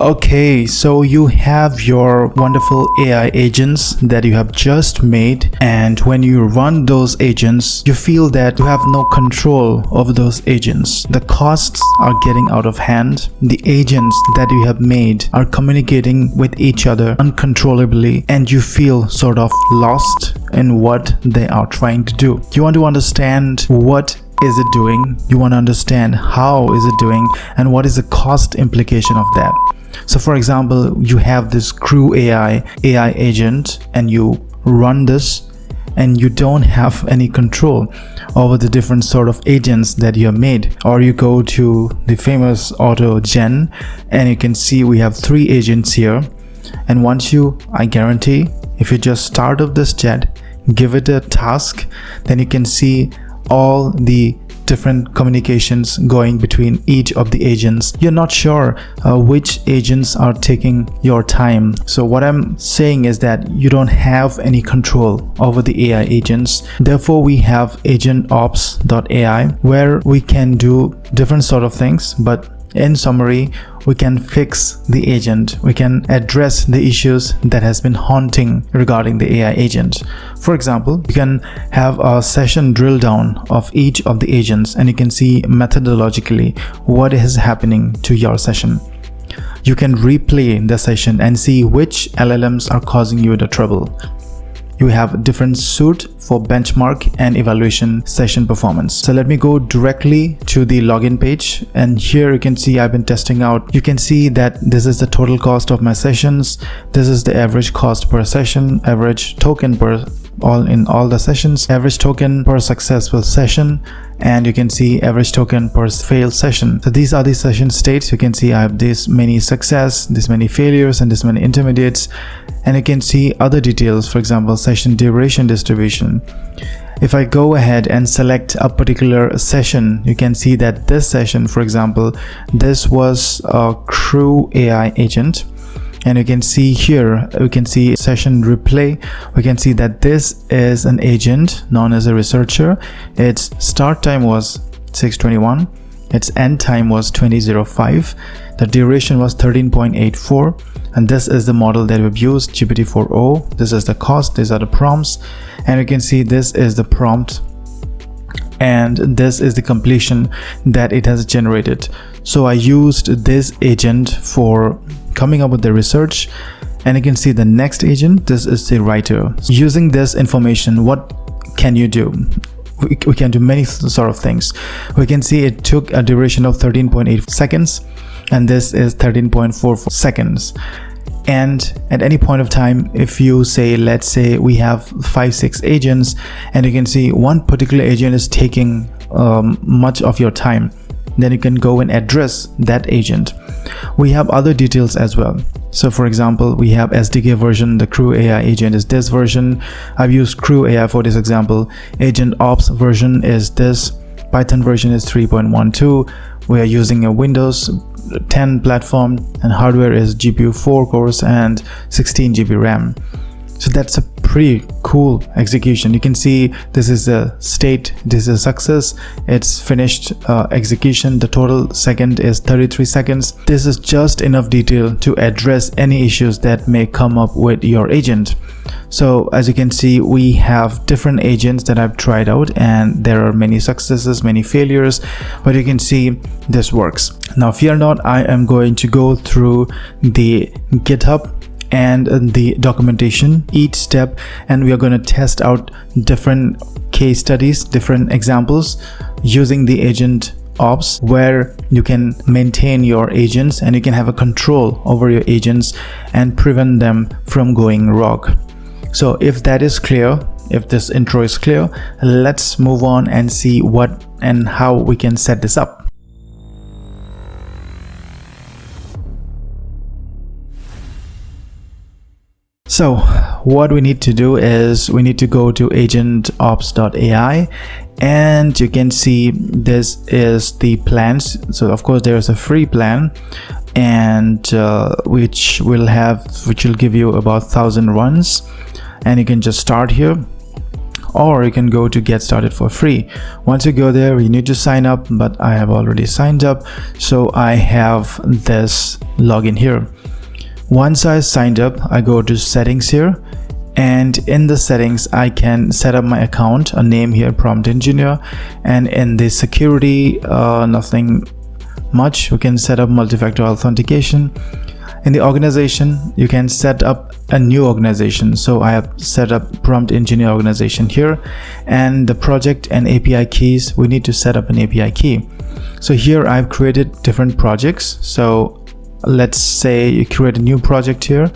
Okay, so you have your wonderful AI agents that you have just made, and when you run those agents, you feel that you have no control over those agents. The costs are getting out of hand. The agents that you have made are communicating with each other uncontrollably, and you feel sort of lost in what they are trying to do. You want to understand what is it doing, you want to understand how is it doing, and what is the cost implication of that. So for example, you have this CrewAI AI agent and you run this and you don't have any control over the different sort of agents that you have made. Or you go to the famous Autogen and you can see we have 3 agents here, and once I guarantee, if you just start up this jet, give it a task, then you can see all the different communications going between each of the agents. You're not sure which agents are taking your time. So what I'm saying is that you don't have any control over the AI agents. Therefore, we have AgentOps.ai where we can do different sort of things, but in summary, we can fix the agent. We can address the issues that has been haunting regarding the AI agent. For example, you can have a session drill down of each of the agents and you can see methodologically what is happening to your session. You can replay the session and see which LLMs are causing you the trouble. You have different suite for benchmark and evaluation session performance. So let me go directly to the login page, and here you can see I've been testing out. You can see that this is the total cost of my sessions. This is the average cost per session, average token per all the sessions, average token per successful session, and you can see average token per failed session. So these are the session states. You can see I have this many success, this many failures, and this many intermediates, and you can see other details, for example session duration distribution. If I go ahead and select a particular session, you can see that this session, for example, this was a CrewAI agent. And you can see here, we can see session replay. We can see that this is an agent known as a researcher. Its start time was 6:21. Its end time was 20:05. The duration was 13.84. And this is the model that we've used, GPT-4o. This is the cost. These are the prompts. And you can see this is the prompt. And this is the completion that it has generated. So I used this agent for coming up with the research, and you can see the next agent, this is the writer. Using this information, what can you do? We can do many sort of things. We can see it took a duration of 13.8 seconds, and this is 13.44 seconds. And at any point of time, if you say, let's say we have 5-6 agents, and you can see one particular agent is taking much of your time, then you can go and address that agent. We have other details as well. So for example, we have SDK version. The CrewAI agent is this version. I've used CrewAI for this example. AgentOps version is this. Python version is 3.12. We are using a Windows 10 platform, and hardware is GPU 4 cores and 16 GB RAM. So that's a pretty cool execution. You can see this is a state, this is a success, it's finished execution. The total second is 33 seconds. This is just enough detail to address any issues that may come up with your agent. So as you can see, we have different agents that I've tried out, and there are many successes, many failures, but you can see this works. Now fear not, I am going to go through the GitHub and the documentation each step, and we are going to test out different case studies, different examples using the AgentOps, where you can maintain your agents and you can have a control over your agents and prevent them from going rogue. So if that is clear, if this intro is clear, let's move on and see what and how we can set this up. So what we need to do is we need to go to AgentOps.ai, and you can see this is the plans. So of course there is a free plan, and which will give you about 1,000 runs, and you can just start here. or you can go to get started for free. Once you go there, you need to sign up, but I have already signed up, so I have this login here. Once I signed up, I go to settings here, and in the settings I can set up my account, a name here, prompt engineer, and in the security, nothing much. We can set up multi-factor authentication. In the organization, you can set up a new organization, so I have set up prompt engineer organization here. And the project and API keys, we need to set up an API key. So here I've created different projects. So let's say you create a new project here,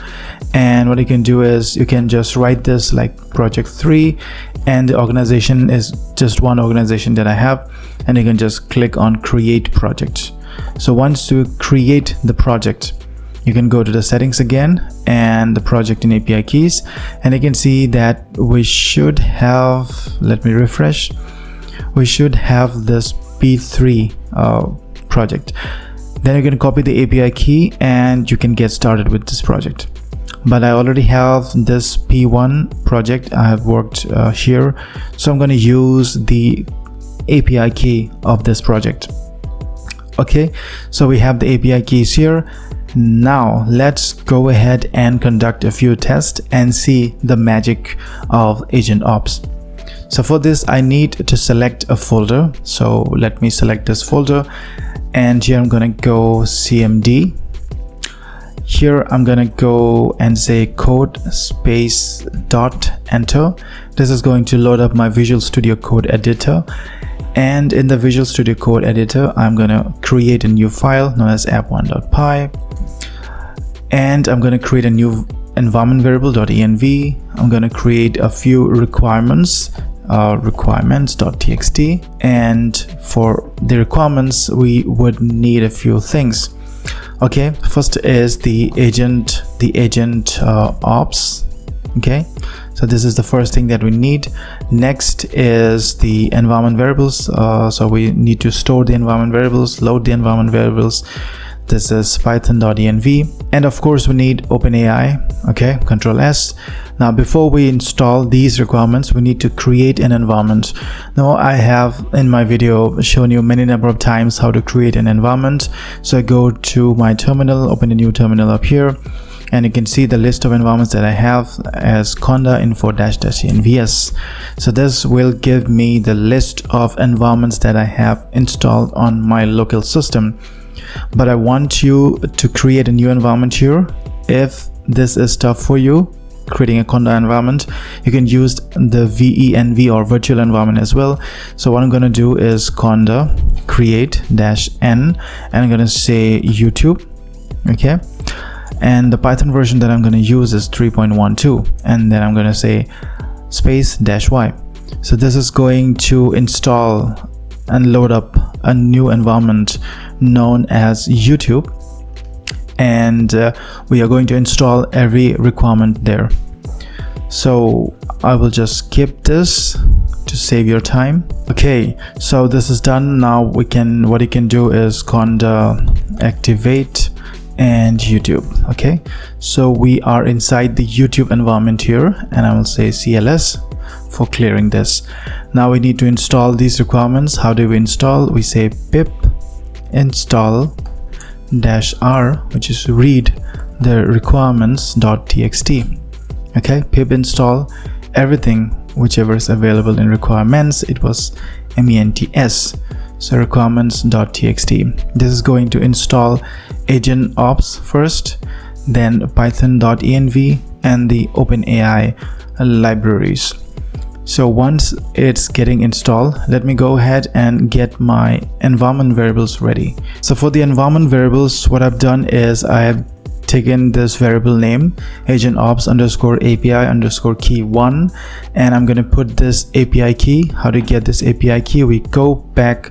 and what you can do is you can just write this like project 3, and the organization is just one organization that I have, and you can just click on create project. So once you create the project, you can go to the settings again and the project and API keys, and you can see that we should have, let me refresh, we should have this P3 project. Then you can copy the API key and you can get started with this project. But I already have this P1 project. I have worked here, so I'm going to use the API key of this project. Okay, so we have the API keys here. Now let's go ahead and conduct a few tests and see the magic of AgentOps. So for this, I need to select a folder. So let me select this folder, and here I'm gonna go CMD. Here I'm gonna go and say code space dot enter. This is going to load up my Visual Studio Code editor, and in the Visual Studio Code editor I'm gonna create a new file known as app1.py, and I'm gonna create a new environment variable.env. I'm gonna create a few requirements, requirements.txt, and for the requirements we would need a few things. Okay, first is the agent ops. Okay, so this is the first thing that we need. Next is the environment variables. So we need to store the environment variables, load the environment variables. This is python.env, and of course we need OpenAI. Okay, Control S. Now before we install these requirements, we need to create an environment. Now I have in my video shown you many number of times how to create an environment. So I go to my terminal, open a new terminal up here, and you can see the list of environments that I have as Conda info-envs. So this will give me the list of environments that I have installed on my local system. But I want you to create a new environment here. If this is tough for you, creating a Conda environment, you can use the venv or virtual environment as well. So what I'm going to do is Conda create -n, and I'm going to say YouTube. Okay, and the Python version that I'm going to use is 3.12, and then I'm going to say space -y. So this is going to install and load up a new environment known as YouTube, and we are going to install every requirement there. So I will just skip this to save your time. Okay, so this is done. Now what you can do is Conda activate and YouTube. Okay, so we are inside the YouTube environment here, and I will say CLS for clearing this. Now we need to install these requirements. How do we install? We say pip install -r, which is read the requirements.txt. Okay, pip install everything whichever is available in requirements. It was MENTS, so requirements.txt. This is going to install AgentOps first, then python.env and the OpenAI libraries. So once it's getting installed, let me go ahead and get my environment variables ready. So for the environment variables, what I've done is I have taken this variable name AgentOps underscore API underscore key 1, and I'm going to put this API key. How to get this API key? We go back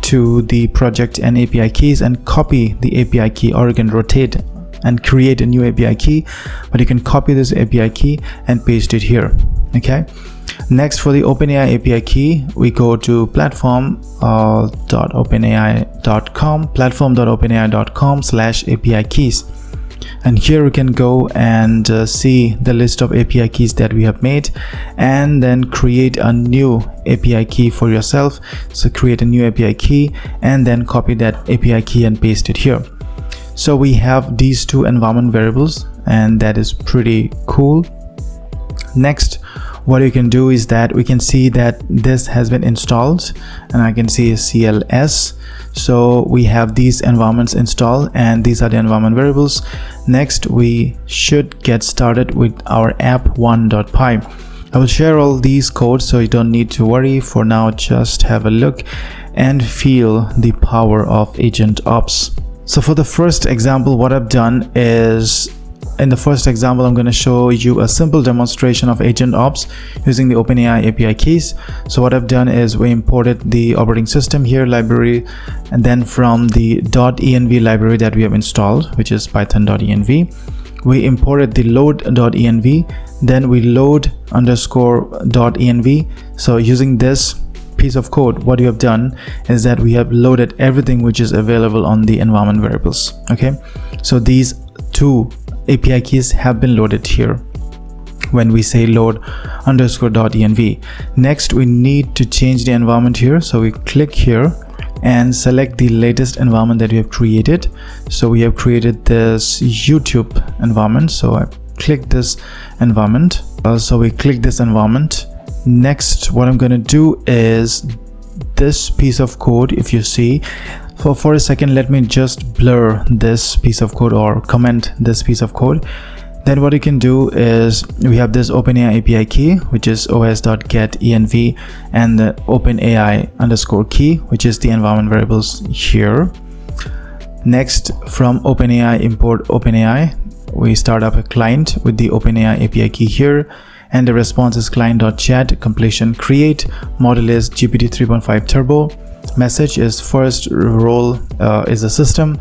to the project and API keys and copy the API key, or you can rotate and create a new API key, but you can copy this API key and paste it here. Okay, next for the OpenAI API key, we go to platform.openai.com/API keys. and here we can go and see the list of API keys that we have made, and then create a new API key for yourself. So create a new API key and then copy that API key and paste it here. So we have these two environment variables, and that is pretty cool. Next, what you can do is that we can see that this has been installed, and I can see CLS. So we have these environments installed, and these are the environment variables. Next, we should get started with our app1.py. I will share all these codes, so you don't need to worry. For now, just have a look and feel the power of AgentOps. So for the first example, what I've done is, in the first example, I'm going to show you a simple demonstration of AgentOps using the OpenAI API keys. So what I've done is we imported the operating system here library, and then from the .env library that we have installed, which is python.env, we imported the load.env, then we load_.env. So using this piece of code, what you have done is that we have loaded everything which is available on the environment variables. Okay, so these two API keys have been loaded here when we say load_.env. Next, we need to change the environment here. So we click here and select the latest environment that we have created. So we have created this YouTube environment. So I click this environment. So we click this environment. Next, what I'm going to do is this piece of code. If you see, for a second, let me just blur this piece of code or comment this piece of code. Then what you can do is we have this OpenAI API key, which is os.getEnv, and the OpenAI_key, which is the environment variables here. Next, from OpenAI import OpenAI, we start up a client with the OpenAI API key here, and the response is client.chat, completion create, model is GPT 3.5 turbo. Message is first role is a system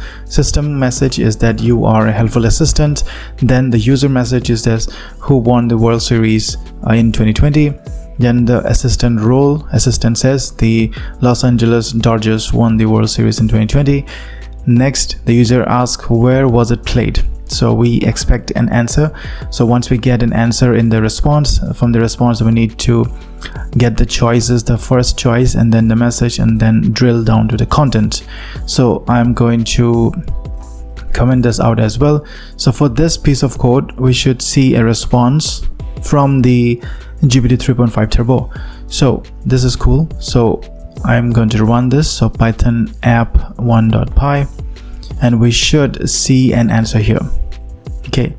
message is that you are a helpful assistant. Then the user message is this, who won the World Series in 2020. Then the assistant role, assistant says the Los Angeles Dodgers won the World Series in 2020. Next, the user asks where was it played. So we expect an answer. So once we get an answer in the response, from the response we need to get the choices, the first choice, and then the message, and then drill down to the content. So I'm going to comment this out as well. So for this piece of code, we should see a response from the GPT 3.5 turbo. So this is cool. So I'm going to run this. So python app1.py, and we should see an answer here. Okay,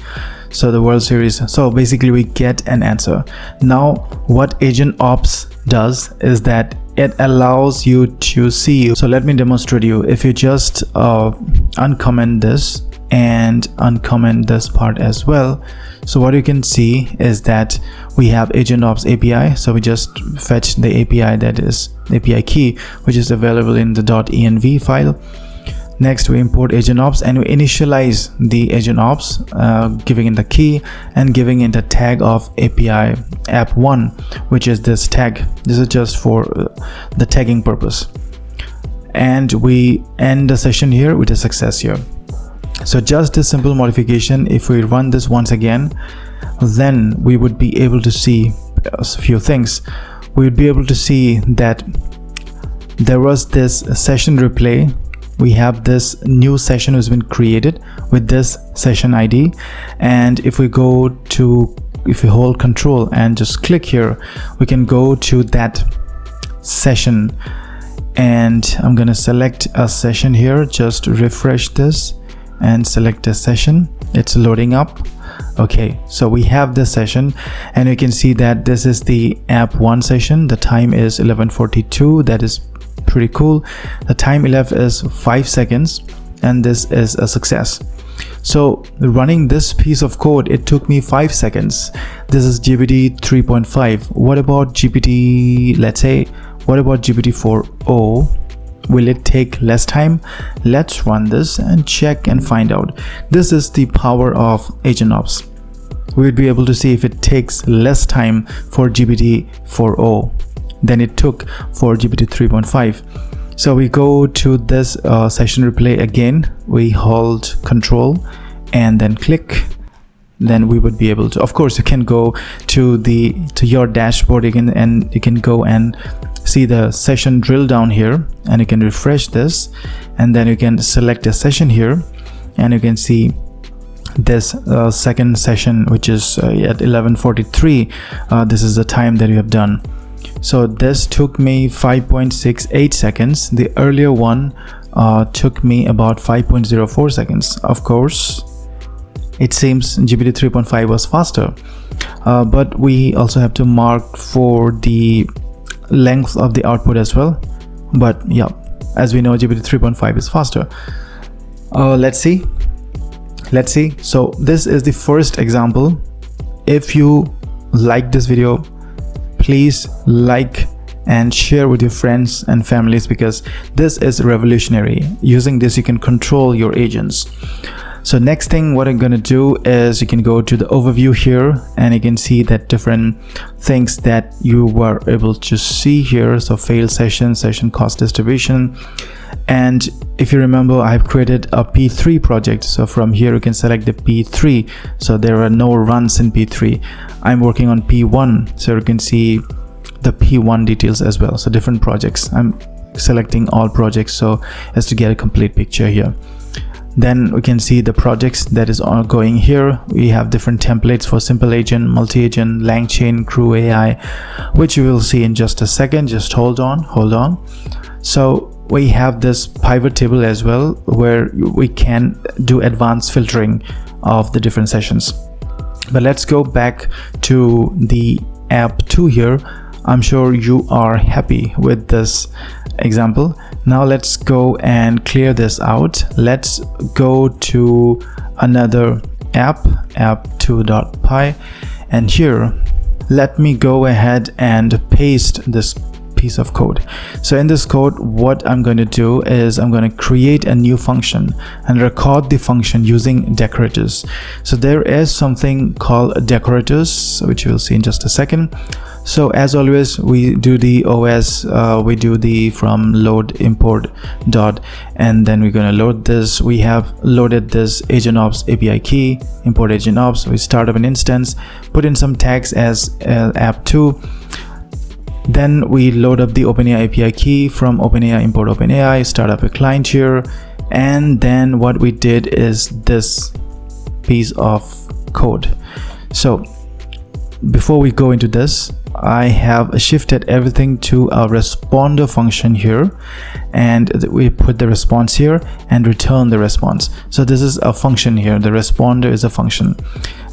so the World Series. So basically we get an answer. Now what AgentOps does is that it allows you to see. So let me demonstrate you. If you just uncomment this and uncomment this part as well, so what you can see is that we have AgentOps API. So we just fetch the API, that is API key, which is available in the .env file. Next, we import AgentOps and we initialize the AgentOps, giving in the key and giving in the tag of API app1, which is this tag. This is just for the tagging purpose. And we end the session here with a success here. So just this simple modification, if we run this once again, then we would be able to see a few things. We would be able to see that there was this session replay. We have this new session has been created with this session ID, and if we hold control and just click here, we can go to that session, and I'm gonna select a session here. Just refresh this and select a session. It's loading up. Okay, so we have this session, and you can see that this is the app1 session. The time is 11:42. That is pretty cool. The time elapsed is 5 seconds, and this is a success. So running this piece of code, it took me 5 seconds. This is GPT 3.5. What about GPT, let's say, what about GPT 4o? Will it take less time? Let's run this and check and find out. This is the power of AgentOps. We'll be able to see if it takes less time for GPT 4o than it took for GPT 3.5. So we go to this session replay again. We hold control and then click, then we would be able to, of course, you can go to your dashboard again, and you can go and see the session drill down here, and you can refresh this, and then you can select a session here, and you can see this second session, which is at 11:43. This is the time that you have done. So this took me 5.68 seconds. The earlier one took me about 5.04 seconds. Of course, it seems GPT 3.5 was faster, but we also have to mark for the length of the output as well. But yeah, as we know, GPT 3.5 is faster. Let's see. So this is the first example. If you like this video, please like and share with your friends and families, because this is revolutionary. Using this, you can control your agents. So next thing, what I'm going to do is you can go to the overview here, and you can see that different things that you were able to see here. So failed session, session cost distribution. And if you remember, I've created a P3 project. So from here, you can select the P3. So there are no runs in P3. I'm working on P1. So you can see the P1 details as well. So different projects. I'm selecting all projects so as to get a complete picture here. Then we can see the projects that is ongoing here. We have different templates for simple agent, multi-agent, LangChain, CrewAI, which you will see in just a second. Just hold on. So we have this pivot table as well, where we can do advanced filtering of the different sessions. But let's go back to the app 2 here. I'm sure you are happy with this example. Now let's go and clear this out. Let's go to another app 2.py, and here let me go ahead and paste this piece of code. So in this code, what I'm going to do is I'm going to create a new function and record the function using decorators. So there is something called decorators, which you'll see in just a second. So as always, we do the OS, we do the from load import dot, and then we're going to load this. We have loaded this AgentOps API key, import AgentOps. We start up an instance, put in some tags as app2. Then we load up the OPENAI API key from OPENAI, import OPENAI, start up a client here. And then what we did is this piece of code. So before we go into this, I have shifted everything to a responder function here, and we put the response here and return the response. So this is a function here. The responder is a function.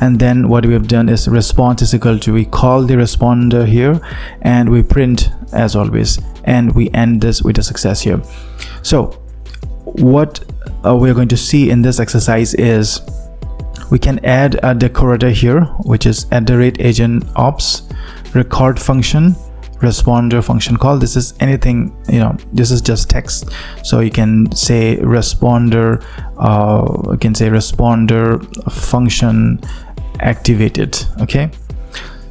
And then what we have done is response is equal to, we call the responder here, and we print as always, and we end this with a success here. So what we're going to see in this exercise is we can add a decorator here, which is @AgentOps record function, responder function call. This is anything, this is just text. So you can say responder, you can say responder function activated. Okay,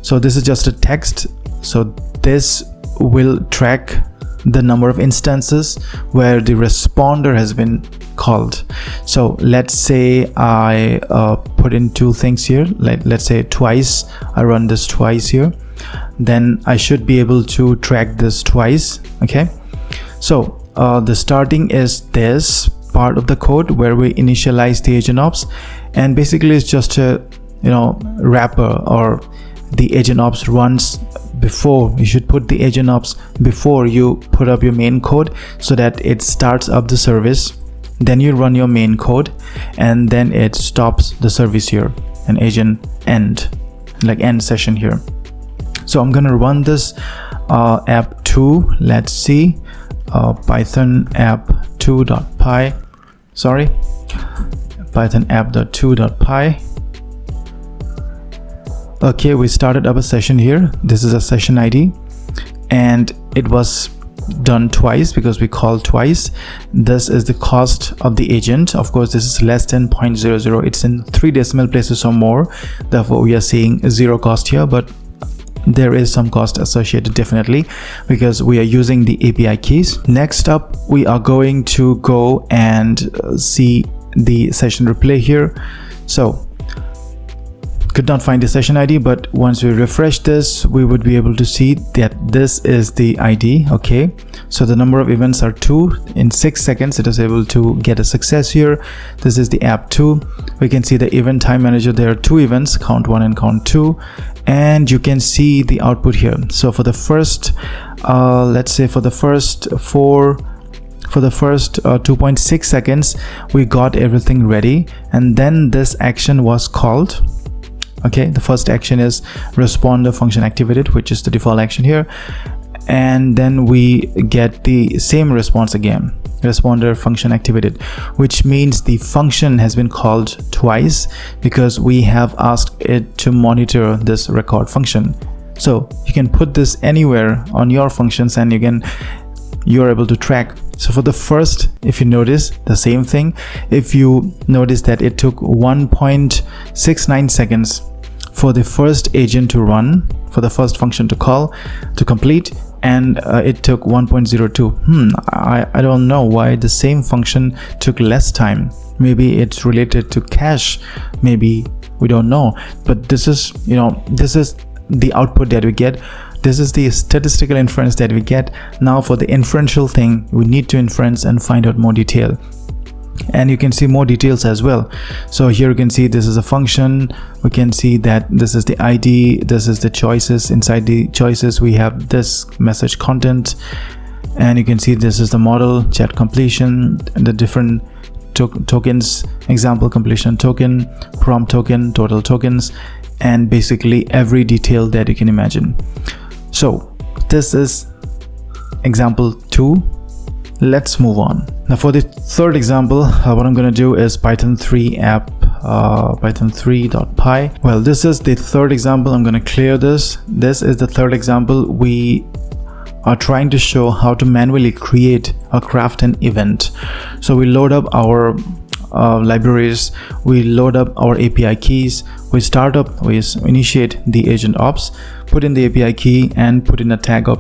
so this is just a text. So this will track the number of instances where the responder has been called. So let's say I put in two things here, let's say twice. I run this twice here, then I should be able to track this twice. Okay, so the starting is this part of the code where we initialize the AgentOps, and basically it's just a wrapper, or the AgentOps runs before. You should put the AgentOps before you put up your main code, so that it starts up the service, then you run your main code, and then it stops the service here, an agent end, like end session here. So I'm gonna run this app2. Let's see, Python app2.py, sorry, Python app.2.py. Okay, we started up a session here. This is a session ID, and it was done twice because we called twice. This is the cost of the agent. Of course, this is less than 0.00. It's in 3 decimal places or more. Therefore, we are seeing 0 cost here, but there is some cost associated definitely, because we are using the API keys. Next up, we are going to go and see the session replay here. So could not find the session ID, but once we refresh this, we would be able to see that this is the ID. Okay, so the number of events are 2. In 6 seconds it is able to get a success here. This is the app 2. We can see the event time manager. There are 2 events, count 1 and count 2, and you can see the output here. So for the first let's say for the first 2.6 seconds we got everything ready, and then this action was called. Okay, the first action is responder function activated, which is the default action here, and then we get the same response again, responder function activated, which means the function has been called twice because we have asked it to monitor this record function. So you can put this anywhere on your functions and you're able to track. So for the first, if you notice the same thing, if you notice that it took 1.69 seconds for the first agent to run, for the first function to call, to complete, and it took 1.02. I don't know why the same function took less time. Maybe it's related to cache, maybe, we don't know. But this is, this is the output that we get. This is the statistical inference that we get. Now for the inferential thing, we need to inference and find out more detail, and you can see more details as well. So here you can see this is a function. We can see that this is the ID, this is the choices. Inside the choices we have this message content, and you can see this is the model, chat completion, the different tokens, example completion token, prompt token, total tokens, and basically every detail that you can imagine. So this is example 2. Let's move on. Now for the third example, what I'm going to do is Python 3 app, Python 3.py. Well, this is the third example. I'm going to clear this. This is the third example. We are trying to show how to manually create or craft an event. So we load up our libraries, we load up our API keys, we start up, we initiate the AgentOps, put in the API key and put in a tag of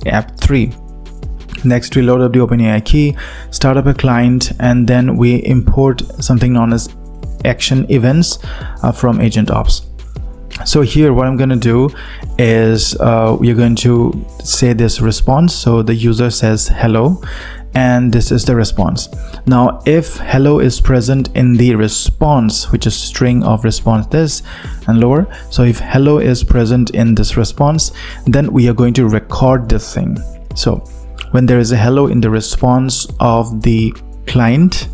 app3. Next we load up the OPENAI key, start up a client, and then we import something known as action events from AgentOps. So here what I'm going to do is we're going to say this response. So the user says hello, and this is the response. Now if hello is present in the response, which is string of response this and lower, so if hello is present in this response, then we are going to record this thing. So when there is a hello in the response of the client,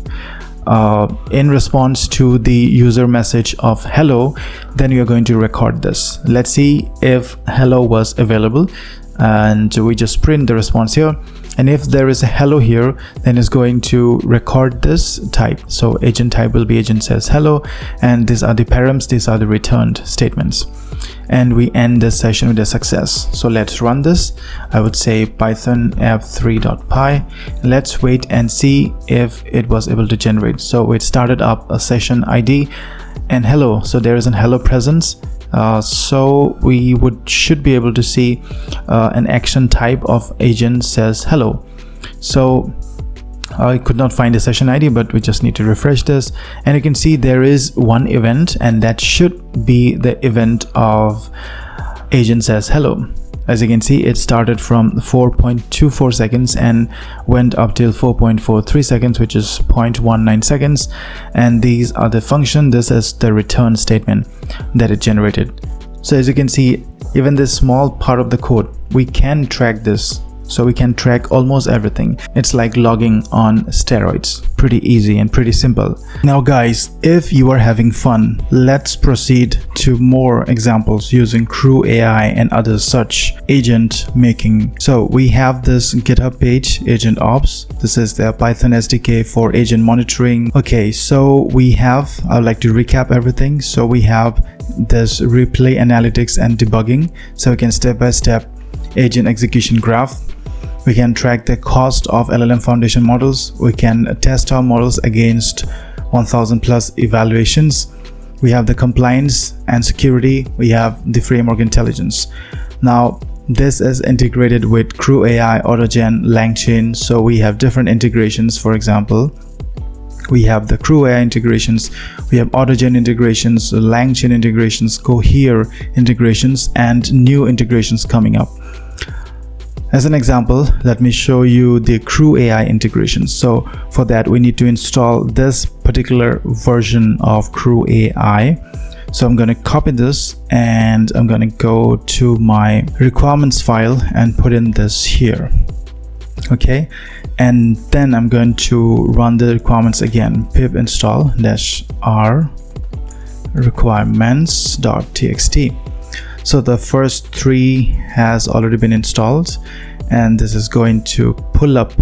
in response to the user message of hello, then we are going to record this. Let's see if hello was available, and we just print the response here. And if there is a hello here, then it's going to record this type. So agent type will be agent says hello, and these are the params, these are the returned statements. And we end this session with a success. So let's run this. I would say Python app3.py. Let's wait and see if it was able to generate. So it started up a session ID and hello. So there is an hello presence. So we should be able to see an action type of agent says hello. So I could not find a session ID, but we just need to refresh this, and you can see there is one event, and that should be the event of agent says hello. As you can see, it started from 4.24 seconds and went up till 4.43 seconds, which is 0.19 seconds. And these are the function. This is the return statement that it generated. So as you can see, even this small part of the code, we can track this. So we can track almost everything. It's like logging on steroids. Pretty easy and pretty simple. Now guys, if you are having fun, let's proceed to more examples using CrewAI and other such agent making. So we have this GitHub page, AgentOps. This is the Python SDK for agent monitoring. Okay, so I'd like to recap everything. So we have this replay analytics and debugging. So we can step-by-step agent execution graph. We can track the cost of LLM foundation models. We can test our models against 1000 plus evaluations. We have the compliance and security. We have the framework intelligence. Now this is integrated with CrewAI, Autogen, LangChain. So we have different integrations. For example, We have the CrewAI integrations, we have Autogen integrations, LangChain integrations, Cohere integrations, and new integrations coming up. As an example, let me show you the CrewAI integrations. So for that, we need to install this particular version of CrewAI. So I'm going to copy this and I'm going to go to my requirements file and put in this here. Okay, and then I'm going to run the requirements again. Pip install -r requirements.txt. So the first 3 has already been installed, and this is going to pull up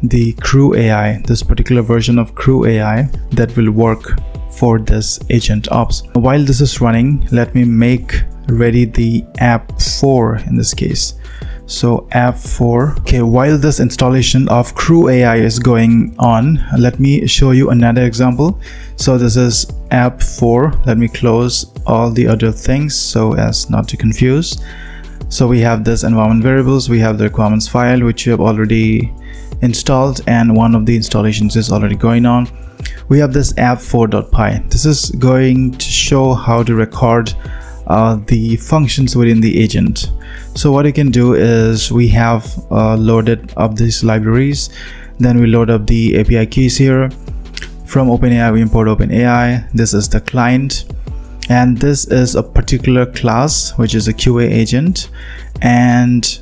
the CrewAI, this particular version of CrewAI that will work for this AgentOps. While this is running, let me make ready the app 4 in this case. So app 4. Okay, while this installation of CrewAI is going on, let me show you another example. So this is app 4. Let me close all the other things so as not to confuse. So we have this environment variables, we have the requirements file which you have already installed, and one of the installations is already going on. We have this app4.py. This is going to show how to record the functions within the agent. So what you can do is we have loaded up these libraries, then we load up the API keys here. From OpenAI we import OpenAI. This is the client, and this is a particular class which is a QA agent, and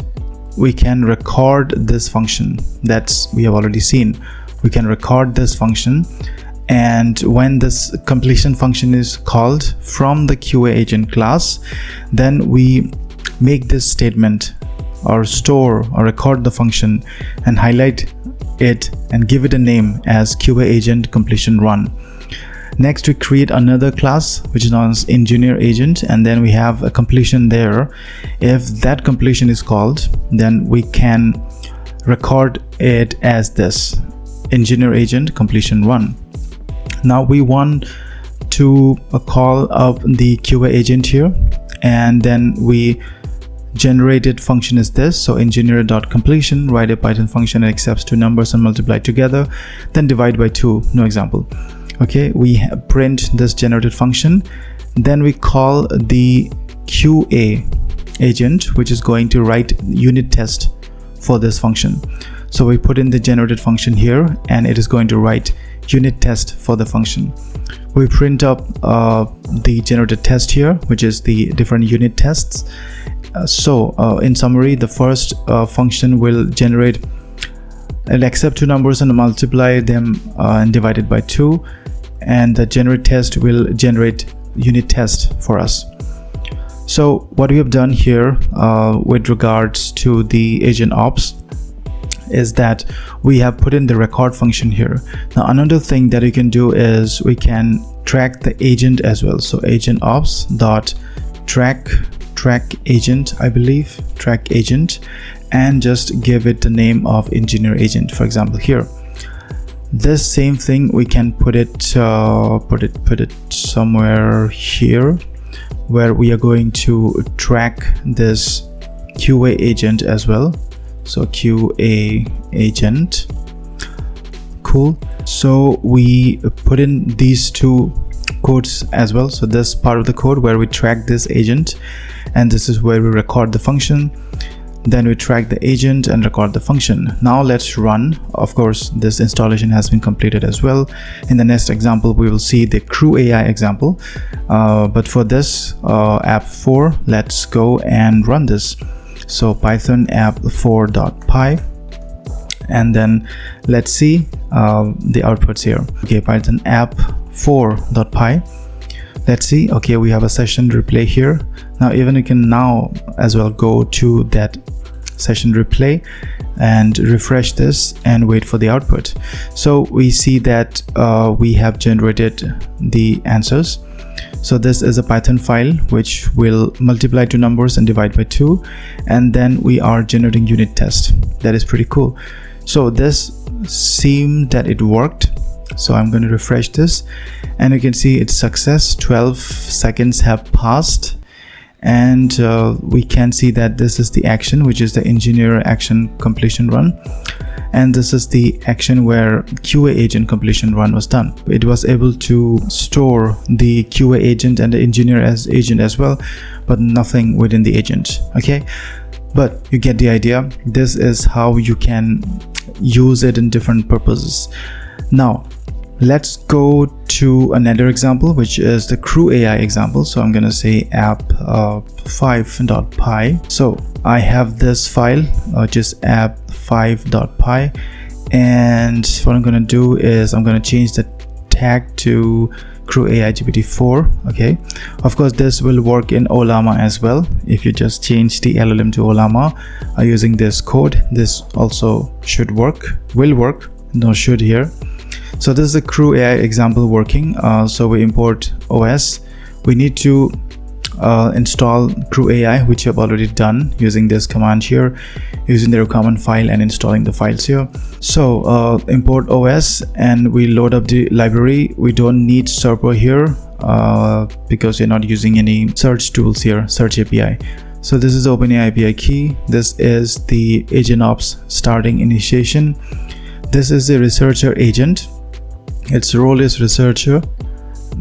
we can record this function that's we have already seen. We can record this function, and when this completion function is called from the QA agent class, then we make this statement or store or record the function and highlight it and give it a name as QA agent completion run. Next, we create another class which is known as engineer agent, and then we have a completion there. If that completion is called, then we can record it as this engineer agent completion run. Now we want to call up the QA agent here, and then we generated function is this. So engineer.completion, write a Python function that accepts 2 numbers and multiply together, then divide by 2. No example. Okay, we print this generated function, then we call the QA agent which is going to write unit test for this function. So we put in the generated function here, and it is going to write unit test for the function. We print up the generated test here, which is the different unit tests. In summary, the first function will generate, it'll accept 2 numbers and multiply them and divide it by 2, and the generate test will generate unit test for us. So what we have done here with regards to the AgentOps is that we have put in the record function here. Now another thing that you can do is we can track the agent as well. So AgentOps dot track agent, I believe, track agent, and just give it the name of engineer agent, for example here. This same thing we can put it somewhere here where we are going to track this QA agent as well. So QA agent, cool. So we put in these 2 codes as well. So this part of the code where we track this agent, and this is where we record the function. Then we track the agent and record the function. Now let's run. Of course, this installation has been completed as well. In the next example, we will see the CrewAI example. But for this app 4, let's go and run this. So Python app4.py, and then let's see the outputs here. Okay, Python app4.py. Let's see. Okay, we have a session replay here. Now even you can now as well go to that session replay and refresh this and wait for the output. So we see that we have generated the answers. So this is a Python file which will multiply 2 numbers and divide by 2, and then we are generating unit test. That is pretty cool. So this seemed that it worked. So I'm going to refresh this, and you can see it's success. 12 seconds have passed, and we can see that this is the action, which is the engineer action completion run. and this is the action where QA agent completion run was done. It was able to store the QA agent and the engineer as agent as well, but nothing within the agent. Okay, but you get the idea. This is how you can use it in different purposes. Now let's go to another example, which is the CrewAI example. So I'm gonna say app5.py. So I have this file, just app5.py, and what I'm gonna do is I'm gonna change the tag to CrewAI GPT-4. Okay, of course this will work in Ollama as well. If you just change the LLM to Ollama using this code, this also should work, will work, no should here. So this is the CrewAI example working. So we import OS. We need to install CrewAI, which we have already done using this command here, using the command file and installing the files here. So import OS, and we load up the library. We don't need Serpo here because we're not using any search tools here, search API. So this is the OPENAI API key. This is the AgentOps starting initiation. This is the researcher agent. Its role is researcher.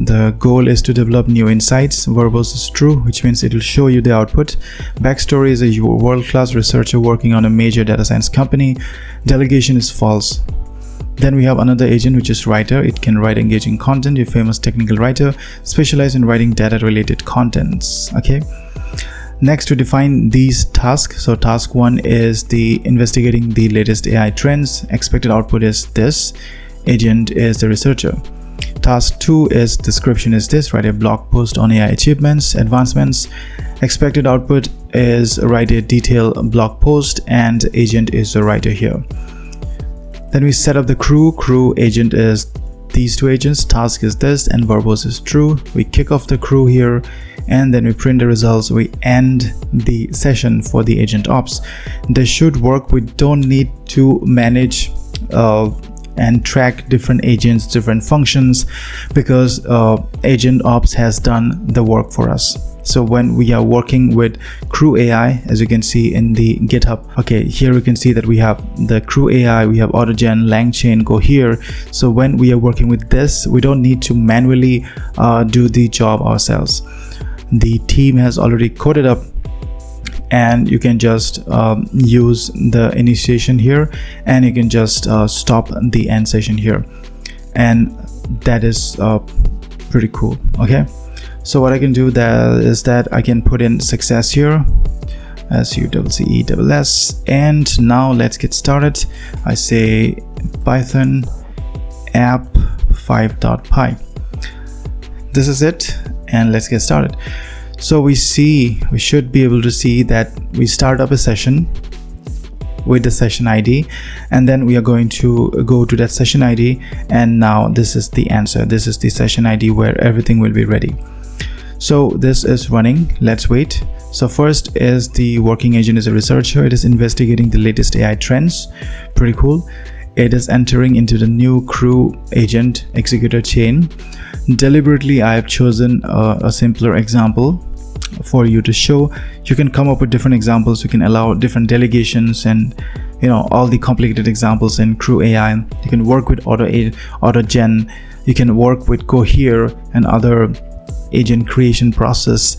The goal is to develop new insights. Verbose is true, which means it will show you the output. Backstory is a world-class researcher working on a major data science company. Delegation is false. Then we have another agent, which is writer. It can write engaging content. Your famous technical writer specialized in writing data-related contents. Okay. Next, to define these tasks. So task 1 is the investigating the latest AI trends. Expected output is this. Agent is the researcher. Task 2 is description is this. Write a blog post on AI achievements, advancements. Expected output is write a detailed blog post, and agent is the writer here. Then we set up the crew agent is these two agents. Task is this, and verbose is true. We kick off the crew here, and then we print the results. We end the session for the AgentOps. This should work. We don't need to manage and track different agents, different functions, because AgentOps has done the work for us. So when we are working with CrewAI, as you can see in the GitHub, okay, here we can see that we have the CrewAI, we have Autogen, LangChain, go here. So when we are working with this, we don't need to manually do the job ourselves. The team has already coded up, and you can just use the initiation here, and you can just stop the end session here, and that is pretty cool. Okay, so what I can do is that I can put in success here, SUCCESS, and now let's get started. I say Python app5.py. This is it, and let's get started. So we should be able to see that we start up a session with the session ID, and then we are going to go to that session ID, and now this is the answer. This is the session ID where everything will be ready. So this is running. Let's wait. So first is the working agent is a researcher. It is investigating the latest AI trends. Pretty cool. It is entering into the new crew agent executor chain. Deliberately, I have chosen a simpler example for you to show. You can come up with different examples. You can allow different delegations and all the complicated examples in CrewAI. You can work with Autogen. You can work with Cohere and other agent creation process.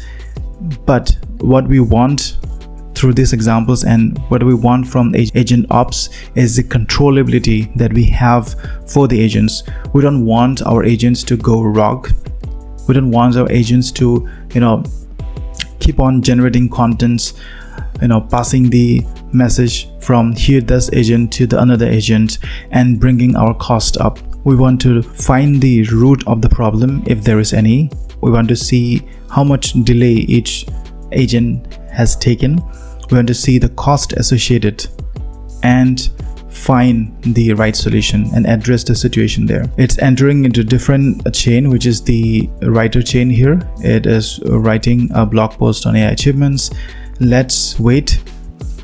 But what we want through these examples and what we want from AgentOps is the controllability that we have for the agents. We don't want our agents to go rogue. We don't want our agents to keep on generating contents, passing the message from here this agent to the another agent and bringing our cost up. We want to find the root of the problem, if there is any. We want to see how much delay each agent has taken. We want to see the cost associated and find the right solution and address the situation there. It's entering into different chain, which is the writer chain here. It is writing a blog post on AI achievements. Let's wait.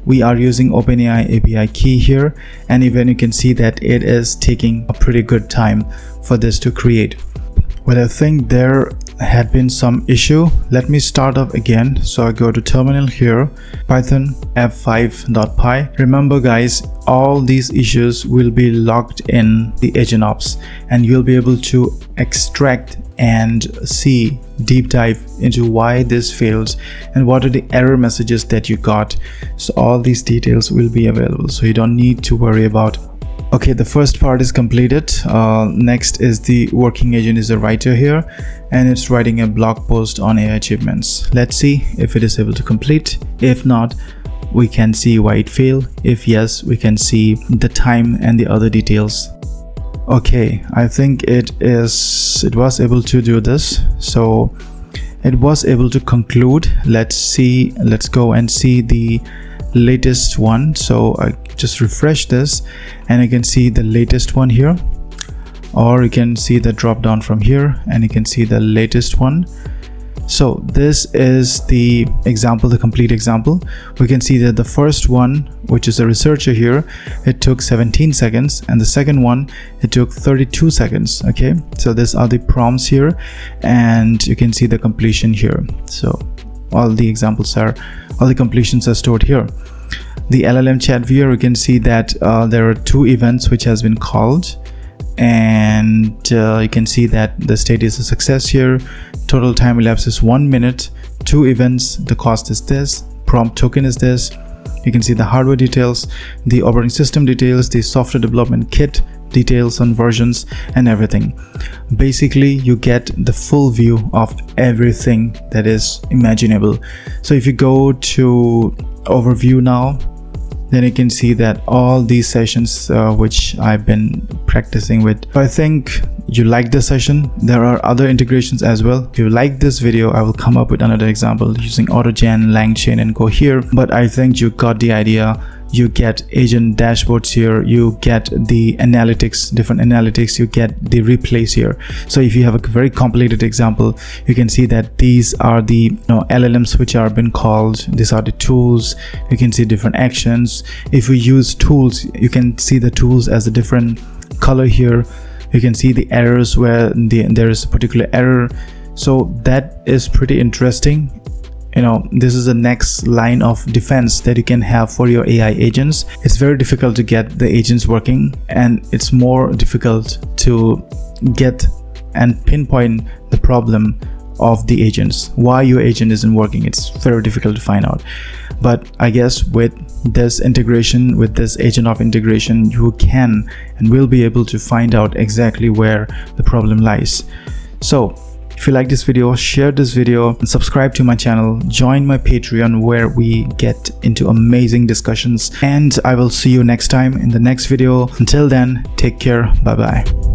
We are using OPENAI API key here, and even you can see that it is taking a pretty good time for this to create. Well, I think there had been some issue. Let me start up again. So I go to terminal here, Python f5.py. Remember guys, all these issues will be logged in the AgentOps, and you'll be able to extract and see, deep dive into why this fails and what are the error messages that you got. So all these details will be available, so you don't need to worry about. Okay, the first part is completed. Next is the working agent is a writer here, and it's writing a blog post on AI achievements. Let's see if it is able to complete. If not, we can see why it failed. If yes, we can see the time and the other details. Okay, I think it was able to do this. So it was able to conclude. Let's go and see the latest one. So I just refresh this and you can see the latest one here, or you can see the drop down from here and you can see the latest one. So this is the example, the complete example. We can see that the first one, which is a researcher here, it took 17 seconds, and the second one, it took 32 seconds. Okay, so these are the prompts here, and you can see the completion here. So all the completions are stored here. The LLM chat viewer, you can see that there are 2 events which has been called, and you can see that the state is a success here. Total time elapsed is 1 minute. 2 events, the cost is this, prompt token is this. You can see the hardware details, the operating system details, the software development kit details on versions and everything. Basically you get the full view of everything that is imaginable. So if you go to overview now, then you can see that all these sessions which I've been practicing with. I think you like this session. There are other integrations as well. If you like this video, I will come up with another example using Autogen, LangChain and go here. But I think you got the idea. You get agent dashboards here, you get the analytics, different analytics, you get the replays here. So if you have a very complicated example, you can see that these are the LLMs which are been called. These are the tools. You can see different actions. If we use tools, you can see the tools as a different color here. You can see the errors where there is a particular error. So that is pretty interesting. This is the next line of defense that you can have for your AI agents. It's very difficult to get the agents working, and it's more difficult to get and pinpoint the problem of the agents, why your agent isn't working. It's very difficult to find out. But I guess with this integration, with this AgentOps integration, you can and will be able to find out exactly where the problem lies. So if you like this video, share this video and subscribe to my channel. Join my Patreon where we get into amazing discussions, and I will see you next time in the next video. Until then, take care. Bye bye.